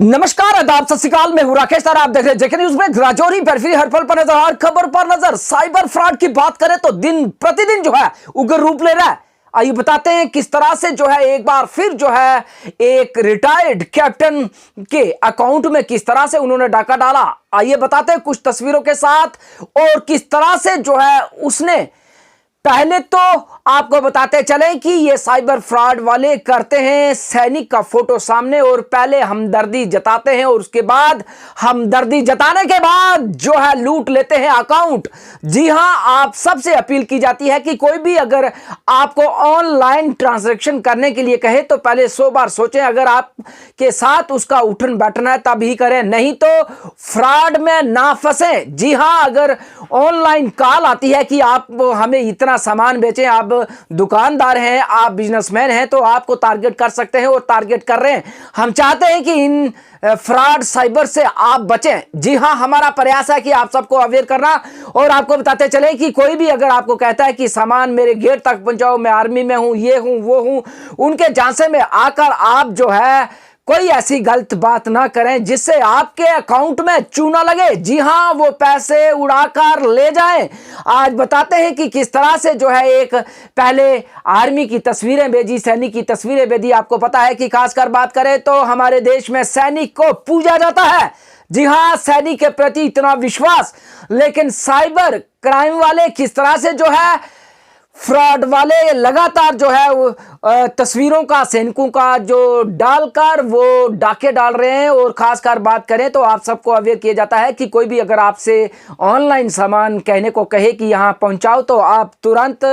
नमस्कार, आदाब, सत श्री अकाल। मैं हूं राकेश सर। आप देख रहे हैं जेके न्यूज में। राजौरी पेरिफेरी हर पल पर नजर, हर खबर पर नजर। साइबर फ्रॉड की बात करें तो दिन प्रतिदिन जो है उग्र रूप ले रहा है। आइए बताते हैं किस तरह से जो है एक बार फिर जो है एक रिटायर्ड कैप्टन के अकाउंट में किस तरह से उन्होंने डाका डाला। आइए बताते हैं कुछ तस्वीरों के साथ और किस तरह से जो है उसने। पहले तो आपको बताते चले कि ये साइबर फ्रॉड वाले करते हैं सैनिक का फोटो सामने और पहले हमदर्दी जताते हैं और उसके बाद हमदर्दी जताने के बाद जो है लूट लेते हैं अकाउंट। जी हां, आप सबसे अपील की जाती है कि कोई भी अगर आपको ऑनलाइन ट्रांजैक्शन करने के लिए कहे तो पहले 100 बार सोचें। अगर आपके साथ उसका उठन बैठना है तब ही करें, नहीं तो फ्रॉड में ना फंसे। जी हां, अगर ऑनलाइन कॉल आती है कि आप हमें इतना सामान बेचें, आप दुकानदार हैं, आप बिजनेसमैन हैं, तो आपको टारगेट कर सकते हैं और टारगेट कर रहे हैं। हम चाहते हैं कि इन फ्रॉड साइबर से आप बचें। जी हां, हमारा प्रयास है कि आप सबको अवेयर करना और आपको बताते चले कि कोई भी अगर आपको कहता है कि सामान मेरे गेट तक पहुंचाओ, मैं आर्मी में हूं, ये हूं, वो हूं, उनके झांसे में आकर आप जो है कोई ऐसी गलत बात ना करें जिससे आपके अकाउंट में चूना लगे। जी हां, वो पैसे उड़ाकर ले जाएं। आज बताते हैं कि किस तरह से जो है एक पहले आर्मी की तस्वीरें भेजी, सैनिक की तस्वीरें भेजी। आपको पता है कि खासकर बात करें तो हमारे देश में सैनिक को पूजा जाता है। जी हां, सैनिक के प्रति इतना विश्वास, लेकिन साइबर क्राइम वाले किस तरह से जो है फ्रॉड वाले लगातार जो है तस्वीरों का सैनिकों का जो डालकर वो डाके डाल रहे हैं। और खासकर बात करें तो आप सबको अवेयर किया जाता है कि कोई भी अगर आपसे ऑनलाइन सामान कहने को कहे कि यहां पहुंचाओ तो आप तुरंत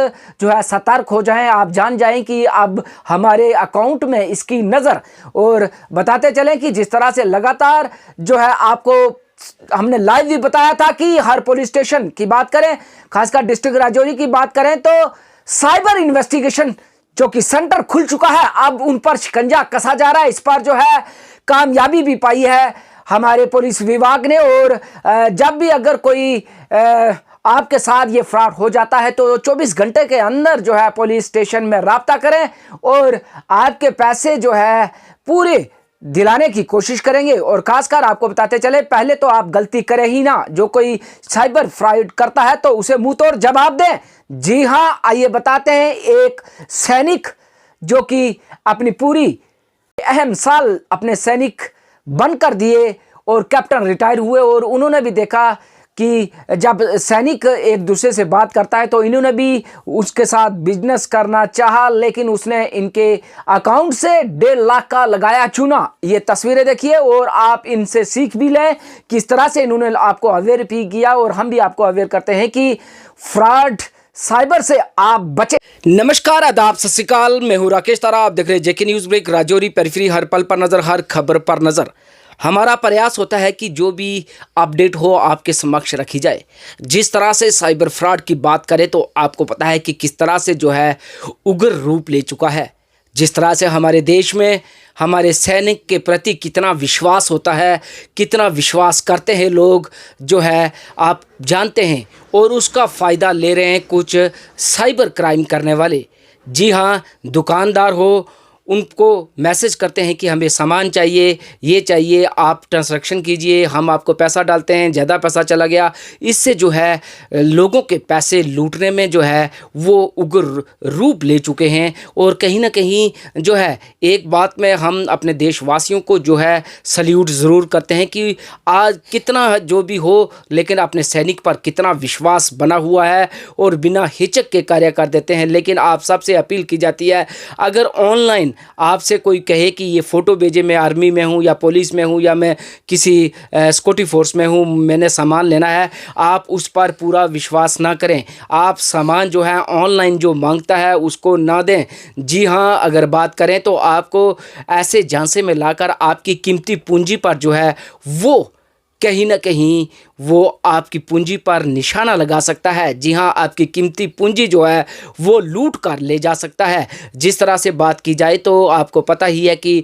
जो है सतर्क हो जाएं। आप जान जाएं कि अब हमारे अकाउंट में इसकी नज़र। और बताते चलें कि जिस तरह से लगातार जो है आपको हमने लाइव भी बताया था कि हर पुलिस स्टेशन की बात करें, खासकर डिस्ट्रिक्ट राजौरी की बात करें तो साइबर इन्वेस्टिगेशन जो कि सेंटर खुल चुका है, अब उन पर शिकंजा कसा जा रहा है। इस पर जो है कामयाबी भी पाई है हमारे पुलिस विभाग ने। और जब भी अगर कोई आपके साथ ये फ्रॉड हो जाता है तो 24 घंटे के अंदर जो है पुलिस स्टेशन में राब्ता करें और आपके पैसे जो है पूरे दिलाने की कोशिश करेंगे। और खासकर आपको बताते चले, पहले तो आप गलती करें ही ना। जो कोई साइबर फ्रॉड करता है तो उसे मुंह तोड़ जवाब दें। जी हां, आइए बताते हैं एक सैनिक जो कि अपनी पूरी अहम साल अपने सैनिक बनकर दिए और कैप्टन रिटायर हुए। और उन्होंने भी देखा कि जब सैनिक एक दूसरे से बात करता है तो इन्होंने भी उसके साथ बिजनेस करना चाहा, लेकिन उसने इनके अकाउंट से 1.5 लाख का लगाया चूना। ये तस्वीरें देखिए और आप इनसे सीख भी लें किस तरह से इन्होंने आपको अवेयर भी किया। और हम भी आपको अवेयर करते हैं कि फ्रॉड साइबर से आप बचे। नमस्कार, आदाब, सत श्री अकाल। मैं हूं राकेश तारा। आप देख रहे हैं JK news break. Rajouri periphery हर पल पर नजर, हर खबर पर नजर। हमारा प्रयास होता है कि जो भी अपडेट हो आपके समक्ष रखी जाए। जिस तरह से साइबर फ्रॉड की बात करें तो आपको पता है कि किस तरह से जो है उग्र रूप ले चुका है। जिस तरह से हमारे देश में हमारे सैनिक के प्रति कितना विश्वास होता है, कितना विश्वास करते हैं लोग जो है आप जानते हैं, और उसका फ़ायदा ले रहे हैं कुछ साइबर क्राइम करने वाले। जी हाँ, दुकानदार हो, उनको मैसेज करते हैं कि हमें सामान चाहिए, ये चाहिए, आप ट्रांजैक्शन कीजिए, हम आपको पैसा डालते हैं, ज़्यादा पैसा चला गया। इससे जो है लोगों के पैसे लूटने में जो है वो उग्र रूप ले चुके हैं। और कहीं ना कहीं जो है एक बात में हम अपने देशवासियों को जो है सल्यूट ज़रूर करते हैं कि आज कितना जो भी हो लेकिन अपने सैनिक पर कितना विश्वास बना हुआ है और बिना हिचक के कार्य कर देते हैं। लेकिन आप सबसे अपील की जाती है, अगर ऑनलाइन आपसे कोई कहे कि ये फ़ोटो भेजे, मैं आर्मी में हूँ या पुलिस में हूँ या मैं किसी सिक्योरिटी फोर्स में हूँ, मैंने सामान लेना है, आप उस पर पूरा विश्वास ना करें। आप सामान जो है ऑनलाइन जो मांगता है उसको ना दें। जी हाँ, अगर बात करें तो आपको ऐसे झांसे में लाकर आपकी कीमती पूंजी पर जो है वो कहीं ना कहीं वो आपकी पूंजी पर निशाना लगा सकता है। जी हाँ, आपकी कीमती पूंजी जो है वो लूट कर ले जा सकता है। जिस तरह से बात की जाए तो आपको पता ही है कि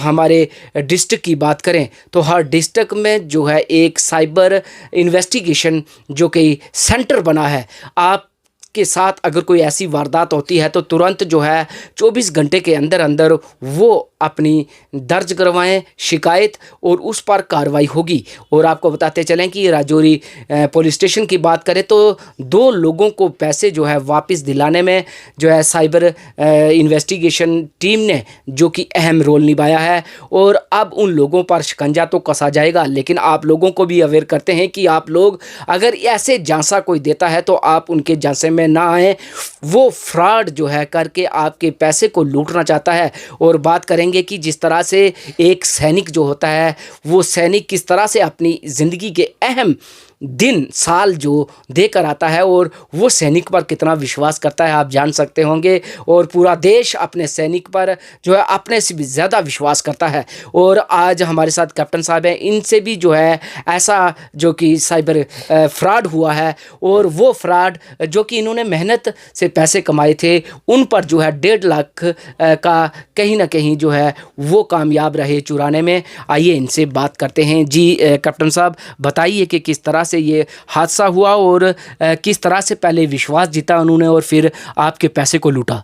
हमारे डिस्ट्रिक्ट की बात करें तो हर डिस्ट्रिक्ट में जो है एक साइबर इन्वेस्टिगेशन जो कि सेंटर बना है। आप के साथ अगर कोई ऐसी वारदात होती है तो तुरंत जो है 24 घंटे के अंदर अंदर वो अपनी दर्ज करवाएं शिकायत और उस पर कार्रवाई होगी। और आपको बताते चलें कि राजौरी पुलिस स्टेशन की बात करें तो 2 लोगों को पैसे जो है वापस दिलाने में जो है साइबर इन्वेस्टिगेशन टीम ने जो कि अहम रोल निभाया है। और अब उन लोगों पर शिकंजा तो कसा जाएगा, लेकिन आप लोगों को भी अवेयर करते हैं कि आप लोग अगर ऐसे झांसा कोई देता है तो आप उनके झांसे में ना आए। वो फ्रॉड जो है करके आपके पैसे को लूटना चाहता है। और बात करेंगे कि जिस तरह से एक सैनिक जो होता है वो सैनिक किस तरह से अपनी ज़िंदगी के अहम दिन साल जो देकर आता है और वो सैनिक पर कितना विश्वास करता है आप जान सकते होंगे। और पूरा देश अपने सैनिक पर जो है अपने से भी ज़्यादा विश्वास करता है। और आज हमारे साथ कैप्टन साहब हैं, इनसे भी जो है ऐसा जो कि साइबर फ्रॉड हुआ है और वो फ्रॉड जो कि इन्होंने मेहनत से पैसे कमाए थे उन पर जो है 1.5 लाख का कहीं ना कहीं जो है वो कामयाब रहे चुराने में। आइए इनसे बात करते हैं। जी कैप्टन साहब बताइए कि किस तरह से ये हादसा हुआ और किस तरह से पहले विश्वास जीता उन्होंने और फिर आपके पैसे को लूटा।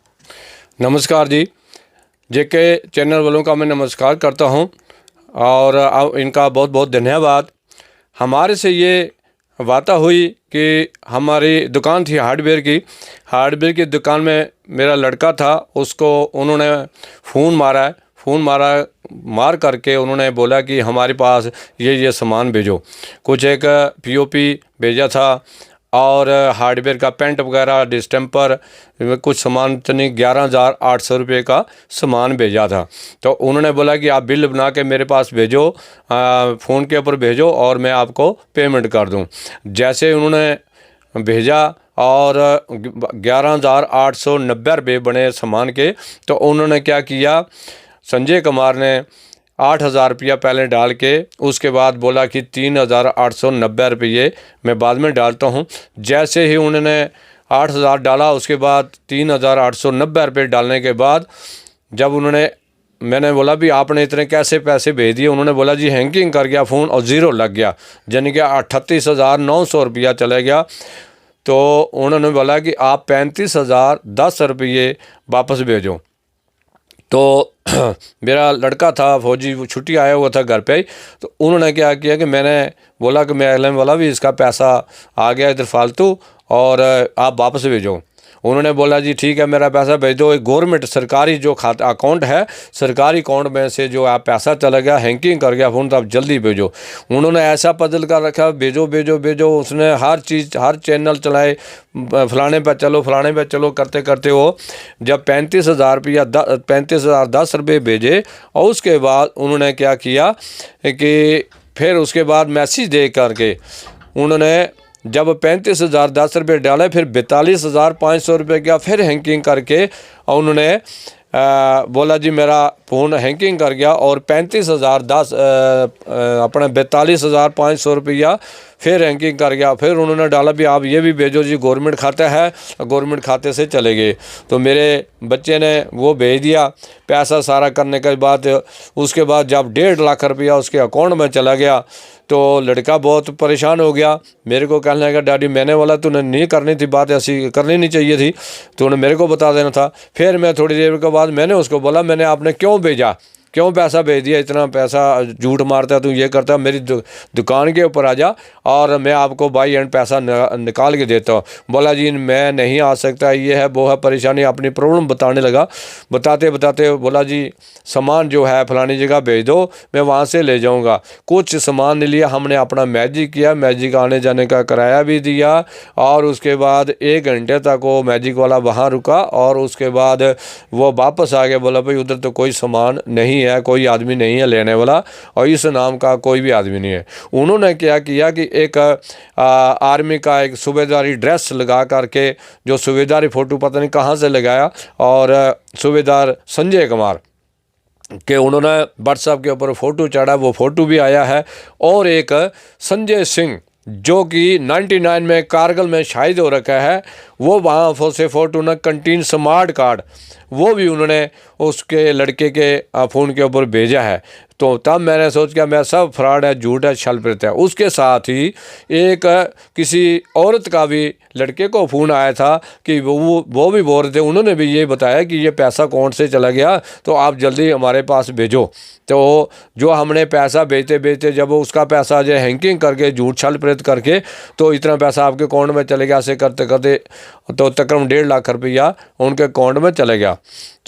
नमस्कार जी, जेके चैनल वालों का मैं नमस्कार करता हूं और इनका बहुत बहुत धन्यवाद। हमारे से ये वार्ता हुई कि हमारी दुकान थी हार्डवेयर की दुकान में मेरा लड़का था, उसको उन्होंने फ़ोन मार करके उन्होंने बोला कि हमारे पास ये सामान भेजो। कुछ एक पीओपी भेजा था और हार्डवेयर का पेंट वगैरह डिस्टेम्पर कुछ सामान 11,800 रुपये का सामान भेजा था। तो उन्होंने बोला कि आप बिल बना के मेरे पास भेजो, फ़ोन के ऊपर भेजो और मैं आपको पेमेंट कर दूं। जैसे उन्होंने भेजा और 11,890 रुपये बने सामान के, तो उन्होंने क्या किया, संजय कुमार ने 8,000 रुपया पहले डाल के उसके बाद बोला कि 3,890 रुपये मैं बाद में डालता हूँ। जैसे ही उन्होंने 8,000 डाला उसके बाद 3,890 रुपये डालने के बाद जब मैंने बोला भी आपने इतने कैसे पैसे भेज दिए, उन्होंने बोला जी हैंगिंग कर गया फ़ोन और ज़ीरो लग गया, यानी कि 38,900 रुपया चला गया। तो उन्होंने बोला कि आप 35,010 रुपये वापस भेजो। तो मेरा लड़का था फौजी, वो छुट्टी आया हुआ था घर पे ही। तो उन्होंने क्या किया कि मैंने बोला कि मैं एलएम वाला भी इसका पैसा आ गया इधर फालतू और आप वापस भेजो। उन्होंने बोला जी ठीक है मेरा पैसा भेज दो। एक गवर्नमेंट सरकारी जो खाता अकाउंट है, सरकारी अकाउंट में से जो आप पैसा चला गया, हैंकिंग कर गया फ़ोन, तो आप जल्दी भेजो। उन्होंने ऐसा बदल कर रखा भेजो भेजो भेजो। उसने हर चीज़ हर चैनल चलाए, फलाने पे चलो करते करते वो जब 35,010 रुपये भेजे और उसके बाद उन्होंने क्या किया कि फिर उसके बाद मैसेज दे करके उन्होंने जब 35,010 रुपये डाले फिर 42,500 रुपये का फिर हैंकिंग करके और उन्होंने बोला जी मेरा फ़ोन हैंकिंग कर गया और 35,010 अपने 42,500 रुपया फिर हैंकिंग कर गया। फिर उन्होंने डाला भी आप ये भी भेजो जी, गवर्नमेंट खाता है, गवर्नमेंट खाते से चले गए। तो मेरे बच्चे ने वो भेज दिया पैसा सारा करने के बाद। उसके बाद जब 1.5 लाख रुपया उसके अकाउंट में चला गया तो लड़का बहुत परेशान हो गया। मेरे को कहने लगा डैडी मैंने बोला तूने नहीं करनी थी बात, ऐसी करनी नहीं चाहिए थी, तूने मेरे को बता देना था। फिर मैं थोड़ी देर के बाद मैंने उसको बोला मैंने आपने क्यों भेजा, क्यों पैसा भेज दिया, इतना पैसा झूठ मारता तू, ये करता, मेरी दुकान के ऊपर आ जा और मैं आपको बाई एंड पैसा निकाल के देता हूँ। बोला जी मैं नहीं आ सकता, ये है वो है परेशानी, अपनी प्रॉब्लम बताने लगा। बताते बताते बोला जी सामान जो है फलानी जगह भेज दो, मैं वहाँ से ले जाऊँगा। कुछ सामान ले लिया, हमने अपना मैजिक किया, मैजिक आने जाने का किराया भी दिया और उसके बाद 1 घंटे तक वो मैजिक वाला वहाँ रुका और उसके बाद वो वापस आ गया। बोला भाई उधर तो कोई सामान नहीं है, कोई आदमी नहीं है लेने वाला और इस नाम का कोई भी आदमी नहीं है। उन्होंने क्या किया कि एक आर्मी का एक सूबेदारी ड्रेस लगा करके, जो सूबेदारी फ़ोटो पता नहीं कहाँ से लगाया और सूबेदार संजय कुमार के उन्होंने व्हाट्सएप के ऊपर फ़ोटो चढ़ा, वो फ़ोटो भी आया है। और एक संजय सिंह जो कि 99 में कारगिल में शहीद हो रखा है, वो वहाँ से फ़ोटो न कंटीन स्मार्ट कार्ड वो भी उन्होंने उसके लड़के के फ़ोन के ऊपर भेजा है। तो तब मैंने सोच किया मैं सब फ्रॉड है, झूठ है, छल प्रत है। उसके साथ ही एक किसी औरत का भी लड़के को फ़ोन आया था कि वो भी बोल रहे थे, उन्होंने भी ये बताया कि ये पैसा अकाउंट से चला गया तो आप जल्दी हमारे पास भेजो। तो जो हमने पैसा भेजते भेजते जब उसका पैसा जो हैंकिंग करके झूठ छल प्रेत करके तो इतना पैसा आपके अकाउंट में चले गया, ऐसे करते करते तो तकरीबन 1.5 लाख रुपया उनके अकाउंट में चले गया।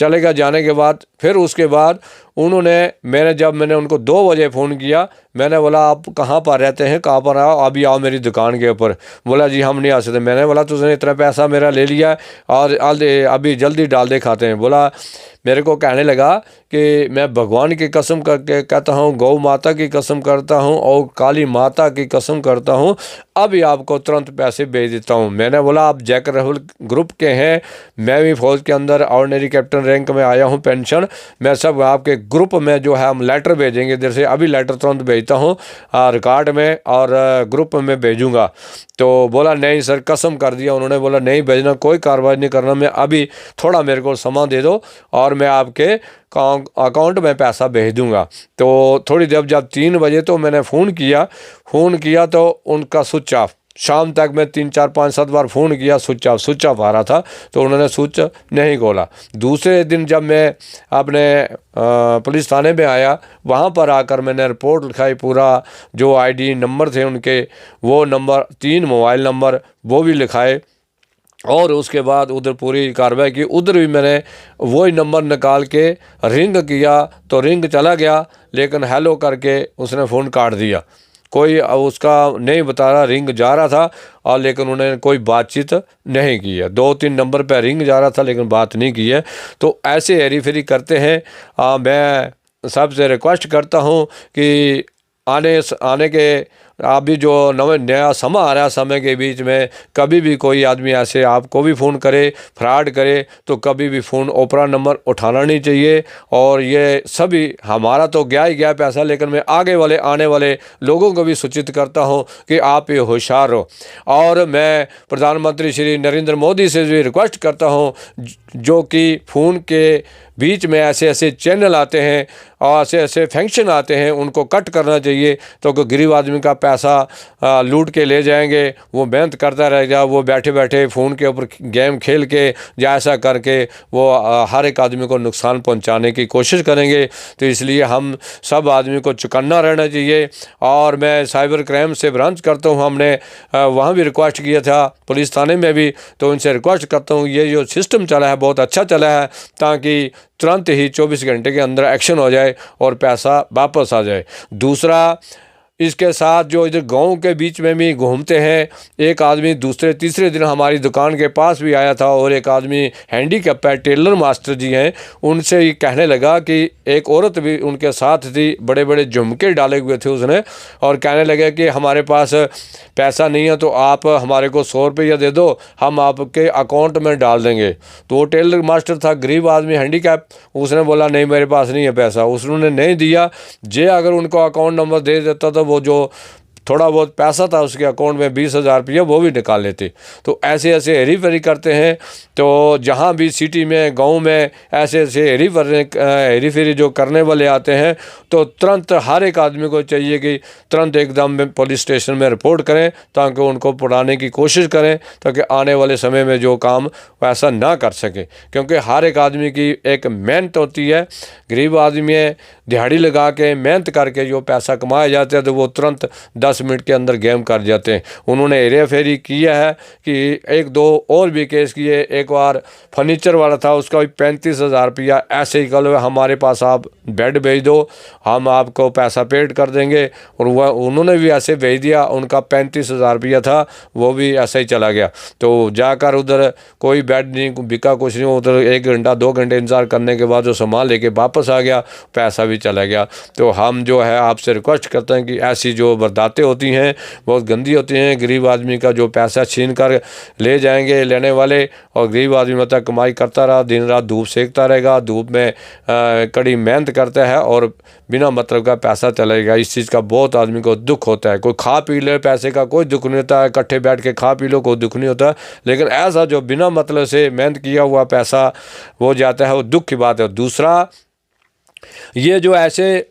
जाने के बाद फिर उसके बाद मैंने उनको 2 बजे फ़ोन किया। मैंने बोला आप कहाँ पर रहते हैं, कहाँ पर आओ, अभी आओ मेरी दुकान के ऊपर। बोला जी हम नहीं आ सकते। मैंने बोला तुझने इतना पैसा मेरा ले लिया और अभी जल्दी डाल दे खाते हैं। बोला मेरे को कहने लगा कि मैं भगवान की कसम करके कहता हूँ, गौ माता की कसम करता हूँ और काली माता की कसम करता हूँ, अभी आपको तुरंत पैसे भेज देता हूँ। मैंने बोला आप जैक राहुल ग्रुप के हैं, मैं भी फौज के अंदर ऑर्डिनरी कैप्टन रैंक में आया हूँ, पेंशन, मैं सब आपके ग्रुप में जो है हम लेटर भेजेंगे इधर से, अभी लेटर तुरंत भेजता हूँ रिकॉर्ड में और ग्रुप में भेजूँगा। तो बोला नहीं सर, कसम कर दिया उन्होंने। बोला नहीं भेजना, कोई कार्रवाई नहीं करना, मैं अभी थोड़ा मेरे को समय दे दो और मैं आपके अकाउंट में पैसा भेज दूंगा। तो थोड़ी देर जब 3 बजे तो मैंने फ़ोन किया तो उनका स्विच ऑफ। शाम तक मैं 3 4 5 7 बार फ़ोन किया, स्विच ऑफ आ रहा था, तो उन्होंने स्विच नहीं खोला। दूसरे दिन जब मैं अपने पुलिस थाने में आया, वहाँ पर आकर मैंने रिपोर्ट लिखाई, पूरा जो आईडी नंबर थे उनके, वो नंबर 3 मोबाइल नंबर वो भी लिखाए और उसके बाद उधर पूरी कार्रवाई की। उधर भी मैंने वही नंबर निकाल के रिंग किया तो रिंग चला गया, लेकिन हेलो करके उसने फ़ोन काट दिया। कोई उसका नहीं बता रहा, रिंग जा रहा था और लेकिन उन्होंने कोई बातचीत नहीं की है। 2-3 नंबर पर रिंग जा रहा था लेकिन बात नहीं की है। तो ऐसे हेरी फेरी करते हैं। मैं सबसे रिक्वेस्ट करता हूँ कि आने के अभी जो नया समय आ रहा है, समय के बीच में कभी भी कोई आदमी ऐसे आपको भी फ़ोन करे, फ्रॉड करे, तो कभी भी फ़ोन ओपरा नंबर उठाना नहीं चाहिए। और ये सभी हमारा तो गया ही गया पैसा, लेकिन मैं आने वाले लोगों को भी सूचित करता हूं कि आप ये होशियार हो। और मैं प्रधानमंत्री श्री नरेंद्र मोदी से भी रिक्वेस्ट करता हूं, जो कि फ़ोन के बीच में ऐसे चैनल आते हैं और ऐसे फंक्शन आते हैं, उनको कट करना चाहिए। तो गरीब आदमी का पैसा लूट के ले जाएंगे, वो मेहनत करता रहेगा, वो बैठे बैठे फ़ोन के ऊपर गेम खेल के या ऐसा करके वो हर एक आदमी को नुकसान पहुंचाने की कोशिश करेंगे। तो इसलिए हम सब आदमी को चौकन्ना रहना चाहिए। और मैं साइबर क्राइम से ब्रांच करता हूँ, हमने वहाँ भी रिक्वेस्ट किया था, पुलिस थाने में भी, तो उनसे रिक्वेस्ट करता हूँ ये जो सिस्टम चला है बहुत अच्छा चला है, ताकि तुरंत ही 24 घंटे के अंदर एक्शन हो जाए और पैसा वापस आ जाए। दूसरा, इसके साथ जो इधर गांव के बीच में भी घूमते हैं, एक आदमी दूसरे तीसरे दिन हमारी दुकान के पास भी आया था और एक आदमी हैंडीकैप है, टेलर मास्टर जी हैं, उनसे ही कहने लगा कि एक औरत भी उनके साथ थी, बड़े बड़े झुमके डाले हुए थे उसने, और कहने लगे कि हमारे पास पैसा नहीं है तो आप हमारे को 100 रुपया दे दो, हम आपके अकाउंट में डाल देंगे। तो वो टेलर मास्टर था, गरीब आदमी, हैंडीकैप, उसने बोला नहीं मेरे पास नहीं है पैसा, उसने नहीं दिया। अगर उनको अकाउंट नंबर दे देता तो वो जो थोड़ा बहुत पैसा था उसके अकाउंट में 20,000 रुपया वो भी निकाल लेते। तो ऐसे हेरी फेरी करते हैं। तो जहाँ भी सिटी में, गांव में ऐसे हेरी फेरी जो करने वाले आते हैं, तो तुरंत हर एक आदमी को चाहिए कि तुरंत एकदम पुलिस स्टेशन में रिपोर्ट करें, ताकि उनको पकड़ाने की कोशिश करें, ताकि आने वाले समय में जो काम वैसा ना कर सके। क्योंकि हर एक आदमी की एक मेहनत होती है, गरीब आदमी है, दिहाड़ी लगा के मेहनत करके जो पैसा कमाया जाता है, तो वो तुरंत 10 मिनट के अंदर गेम कर जाते हैं। उन्होंने हेरा फेरी किया है कि 1-2 और भी केस किए। एक बार फर्नीचर वाला था, उसका भी 35,000 रुपया ऐसे ही कल हमारे पास आप बेड भेज दो, हम आपको पैसा पेड कर देंगे, और वह उन्होंने भी ऐसे भेज दिया। उनका 35,000 रुपया था, वो भी ऐसे ही चला गया। तो जाकर उधर कोई बेड नहीं बिका, कुछ नहीं, उधर 1 घंटा 2 घंटे इंतज़ार करने के बाद जो सामान लेके वापस आ गया, पैसा भी चला गया। तो हम जो है आपसे रिक्वेस्ट करते हैं कि ऐसी जो वारदातें होती हैं बहुत गंदी होती हैं। गरीब आदमी का जो पैसा छीन कर ले जाएंगे लेने वाले, और गरीब आदमी मतलब कमाई करता रहा, दिन रात धूप सेकता रहेगा, धूप में कड़ी मेहनत करता है और बिना मतलब का पैसा चलेगा। इस चीज़ का बहुत आदमी को दुख होता है। कोई खा पी ले, पैसे का कोई दुख नहीं होता है, इकट्ठे बैठ के खा पी लो, कोई दुख नहीं होता, लेकिन ऐसा जो बिना मतलब से मेहनत किया हुआ पैसा वो जाता है, वो दुख की बात है। दूसरा, ये जो ऐसे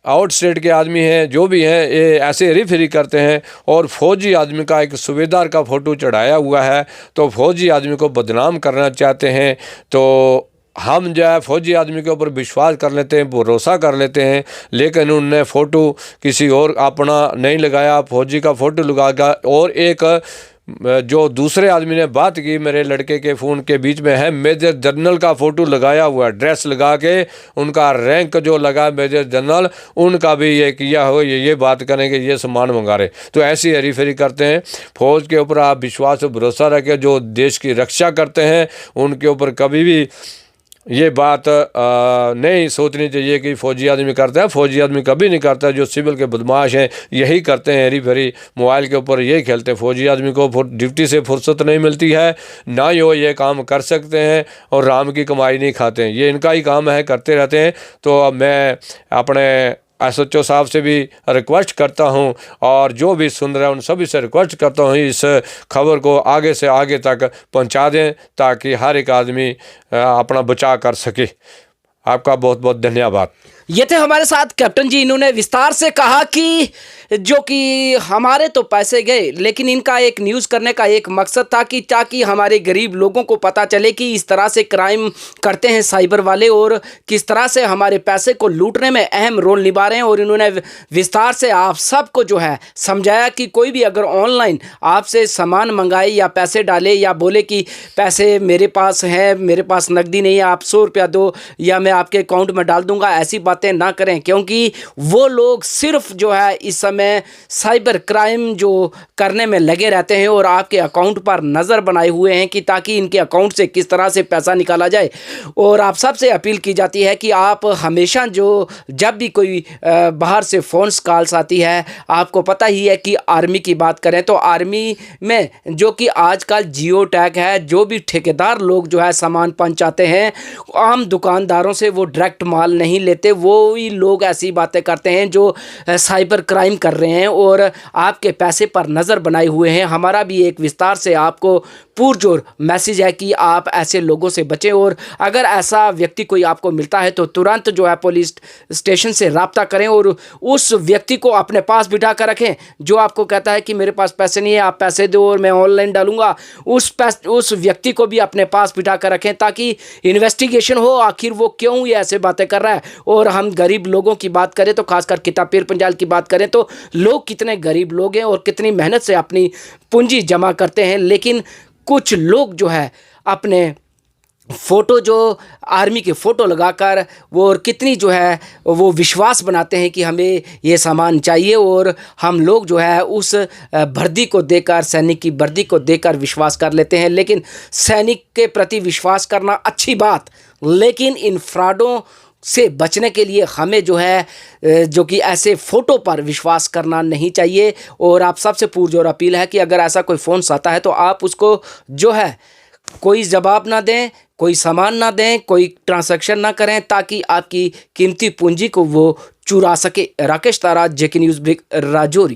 आउट स्टेट के आदमी हैं, जो भी हैं, ये ऐसे हेरी फेरी करते हैं और फौजी आदमी का एक सूबेदार का फ़ोटो चढ़ाया हुआ है, तो फौजी आदमी को बदनाम करना चाहते हैं। तो हम जो है फौजी आदमी के ऊपर विश्वास कर लेते हैं, भरोसा कर लेते हैं, लेकिन उनने फ़ोटो किसी और अपना नहीं लगाया, फौजी का फ़ोटो लगा। और एक जो दूसरे आदमी ने बात की मेरे लड़के के फ़ोन के बीच में है, मेजर जनरल का फ़ोटो लगाया हुआ, ड्रेस लगा के उनका रैंक जो लगा मेजर जनरल, उनका भी ये किया हो, ये बात करेंगे, ये सामान मंगा रहे। तो ऐसी हेरी फेरी करते हैं। फ़ौज के ऊपर आप विश्वास और भरोसा रखें, जो देश की रक्षा करते हैं उनके ऊपर कभी भी ये बात नहीं सोचनी चाहिए कि फ़ौजी आदमी करता है। फ़ौजी आदमी कभी नहीं करता। जो सिविल के बदमाश हैं यही करते हैं, हेरी फेरी मोबाइल के ऊपर यही खेलते हैं। फ़ौजी आदमी को ड्यूटी से फुर्सत नहीं मिलती है, ना ही वो ये काम कर सकते हैं और राम की कमाई नहीं खाते हैं, ये इनका ही काम है, करते रहते हैं। तो अब मैं अपने SHO साहब से भी रिक्वेस्ट करता हूं और जो भी सुन रहे हैं उन सभी से रिक्वेस्ट करता हूं इस खबर को आगे से आगे तक पहुंचा दें, ताकि हर एक आदमी अपना बचाव कर सके। आपका बहुत बहुत धन्यवाद। ये थे हमारे साथ कैप्टन जी। इन्होंने विस्तार से कहा कि जो कि हमारे तो पैसे गए, लेकिन इनका एक न्यूज़ करने का एक मकसद था कि ताकि हमारे गरीब लोगों को पता चले कि इस तरह से क्राइम करते हैं साइबर वाले और किस तरह से हमारे पैसे को लूटने में अहम रोल निभा रहे हैं। और इन्होंने विस्तार से आप सबको जो है समझाया कि कोई भी अगर ऑनलाइन आपसे सामान मंगाए या पैसे डाले या बोले कि पैसे मेरे पास हैं, मेरे पास नकदी नहीं है, आप 100 रुपया दो या मैं आपके अकाउंट में डाल दूंगा, ऐसी बातें ना करें, क्योंकि वो लोग सिर्फ जो है इस समय साइबर क्राइम जो करने में लगे रहते हैं और आपके अकाउंट पर नज़र बनाए हुए हैं कि ताकि इनके अकाउंट से किस तरह से पैसा निकाला जाए। और आप सबसे अपील की जाती है कि आप हमेशा जब भी कोई बाहर से फ़ोन्स कॉल्स आती है, आपको पता ही है कि आर्मी की बात करें तो आर्मी में जो कि आजकल जियो टैग है, जो भी ठेकेदार लोग जो है सामान पहुंचाते हैं आम दुकानदारों से, वो डायरेक्ट माल नहीं लेते, वो ही लोग ऐसी बातें करते हैं जो साइबर क्राइम कर रहे हैं और आपके पैसे पर नज़र बनाए हुए हैं। हमारा भी एक विस्तार से आपको पुरजोर मैसेज है कि आप ऐसे लोगों से बचें और अगर ऐसा व्यक्ति कोई आपको मिलता है तो तुरंत जो है पुलिस स्टेशन से रब्ता करें और उस व्यक्ति को अपने पास बिठा कर रखें। जो आपको कहता है कि मेरे पास पैसे नहीं है, आप पैसे दो और मैं ऑनलाइन डालूंगा, उस व्यक्ति को भी अपने पास बिठा कर रखें ताकि इन्वेस्टिगेशन हो आखिर वो क्यों ये ऐसे बातें कर रहा है। और हम गरीब लोगों की बात करें तो खासकर किताब पीर पंजाल की बात करें तो लोग कितने गरीब लोग हैं और कितनी मेहनत से अपनी पूंजी जमा करते हैं, लेकिन कुछ लोग जो है अपने फ़ोटो जो आर्मी के फ़ोटो लगाकर वो और कितनी जो है वो विश्वास बनाते हैं कि हमें ये सामान चाहिए और हम लोग जो है उस वर्दी को देकर, सैनिक की वर्दी को देकर विश्वास कर लेते हैं। लेकिन सैनिक के प्रति विश्वास करना अच्छी बात, लेकिन इन फ्रॉडों से बचने के लिए हमें जो है जो कि ऐसे फ़ोटो पर विश्वास करना नहीं चाहिए। और आप सबसे पुरजोर अपील है कि अगर ऐसा कोई फ़ोन आता है तो आप उसको जो है कोई जवाब ना दें, कोई सामान ना दें, कोई ट्रांजैक्शन ना करें ताकि आपकी कीमती पूंजी को वो चुरा सके। राकेश तारा, JK न्यूज़ ब्रेक, राजौरी।